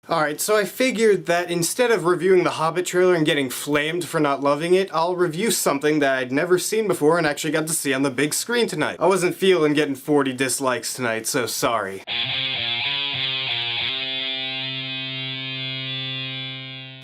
Alright, so I figured that instead of reviewing the Hobbit trailer and getting flamed for not loving it, I'll review something that I'd never seen before and actually got to see on the big screen tonight. I wasn't feeling getting 40 dislikes tonight, so sorry.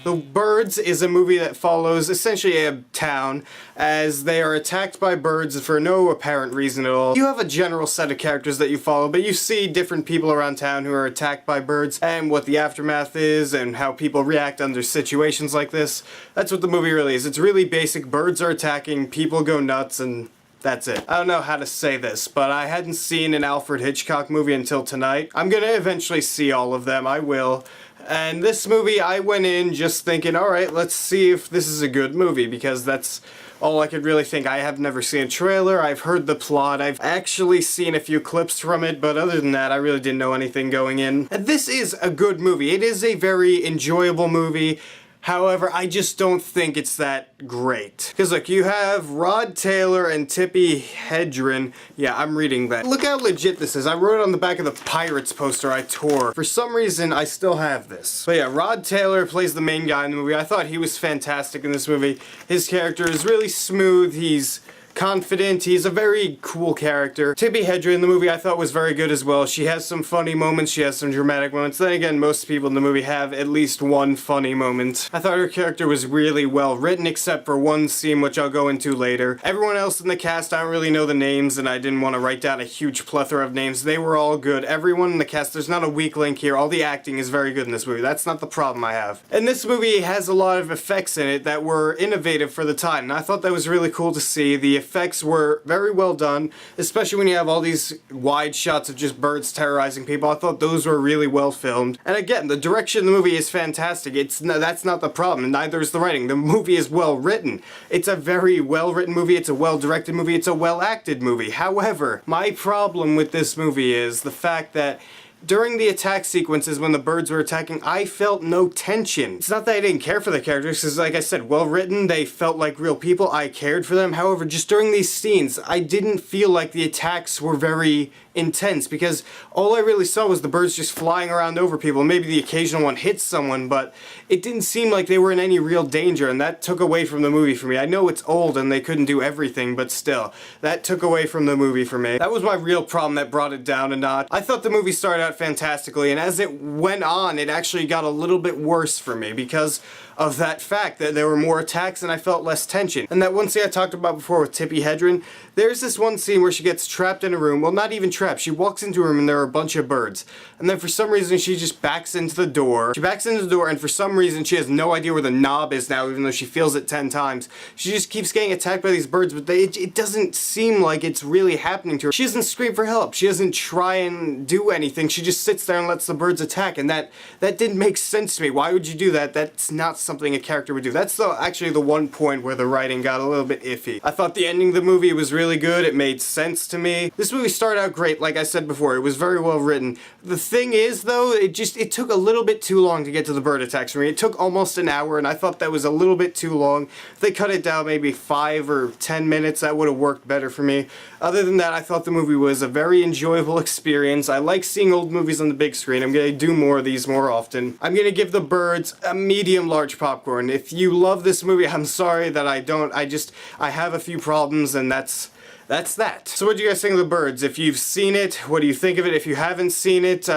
The Birds is a movie that follows essentially a town as they are attacked by birds for no apparent reason at all. You have a general set of characters that you follow, but you see different people around town who are attacked by birds and what the aftermath is and how people react under situations like this. That's what the movie really is. It's really basic. Birds are attacking, people go nuts, and that's it. I don't know how to say this, but I hadn't seen an Alfred Hitchcock movie until tonight. I'm gonna eventually see all of them, I will. And this movie, I went in just thinking, alright, let's see if this is a good movie, because that's all I could really think. I have never seen a trailer, I've heard the plot, I've actually seen a few clips from it, but other than that, I really didn't know anything going in. And this is a good movie. It is a very enjoyable movie. However, I just don't think it's that great. Because look, you have Rod Taylor and Tippi Hedren. Yeah, I'm reading that. Look how legit this is. I wrote it on the back of the Pirates poster I tore. For some reason, I still have this. But yeah, Rod Taylor plays the main guy in the movie. I thought he was fantastic in this movie. His character is really smooth. He's confident. He's a very cool character. Tippi Hedren in the movie I thought was very good as well. She has some funny moments, she has some dramatic moments. Then again, most people in the movie have at least one funny moment. I thought her character was really well written except for one scene which I'll go into later. Everyone else in the cast, I don't really know the names and I didn't want to write down a huge plethora of names. They were all good. Everyone in the cast, there's not a weak link here. All the acting is very good in this movie. That's not the problem I have. And this movie has a lot of effects in it that were innovative for the time, and I thought that was really cool to see. The effects were very well done, especially when you have all these wide shots of just birds terrorizing people. I thought those were really well filmed. And again, the direction of the movie is fantastic. That's not the problem, and neither is the writing. The movie is well written. It's a very well written movie, it's a well directed movie, it's a well acted movie. However, my problem with this movie is the fact that during the attack sequences when the birds were attacking, I felt no tension. It's not that I didn't care for the characters, because like I said, well written, they felt like real people, I cared for them. However, just during these scenes, I didn't feel like the attacks were very intense, because all I really saw was the birds just flying around over people. Maybe the occasional one hits someone, but it didn't seem like they were in any real danger, and that took away from the movie for me. I know it's old and they couldn't do everything, but still, that took away from the movie for me. That was my real problem that brought it down a notch. I thought the movie started out fantastically, and as it went on, it actually got a little bit worse for me because of that fact that there were more attacks and I felt less tension. And that one scene I talked about before with Tippi Hedren, there's this one scene where she gets trapped in a room. Well, not even trapped. She walks into a room and there are a bunch of birds. And then for some reason she just backs into the door. She backs into the door and for some reason she has no idea where the knob is now, even though she feels it 10 times. She just keeps getting attacked by these birds, but it doesn't seem like it's really happening to her. She doesn't scream for help. She doesn't try and do anything. She just sits there and lets the birds attack, and that didn't make sense to me. Why would you do that? That's not something a character would do. That's actually the one point where the writing got a little bit iffy. I thought the ending of the movie was really good. It made sense to me. This movie started out great, like I said before. It was very well written. The thing is, though, it took a little bit too long to get to the bird attacks for me. It took almost an hour, and I thought that was a little bit too long. If they cut it down maybe 5 or 10 minutes, that would have worked better for me. Other than that, I thought the movie was a very enjoyable experience. I like seeing old movies on the big screen. I'm gonna do more of these more often. I'm gonna give The Birds a medium-large popcorn. If you love this movie, I'm sorry that I don't. I have a few problems, and that's that. So what do you guys think of The Birds? If you've seen it, what do you think of it? If you haven't seen it,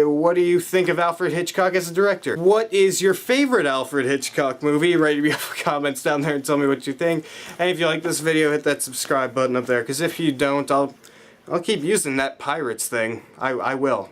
what do you think of Alfred Hitchcock as a director? What is your favorite Alfred Hitchcock movie? Write me comments down there and tell me what you think. And if you like this video, hit that subscribe button up there, because if you don't, I'll keep using that Pirates thing. I will.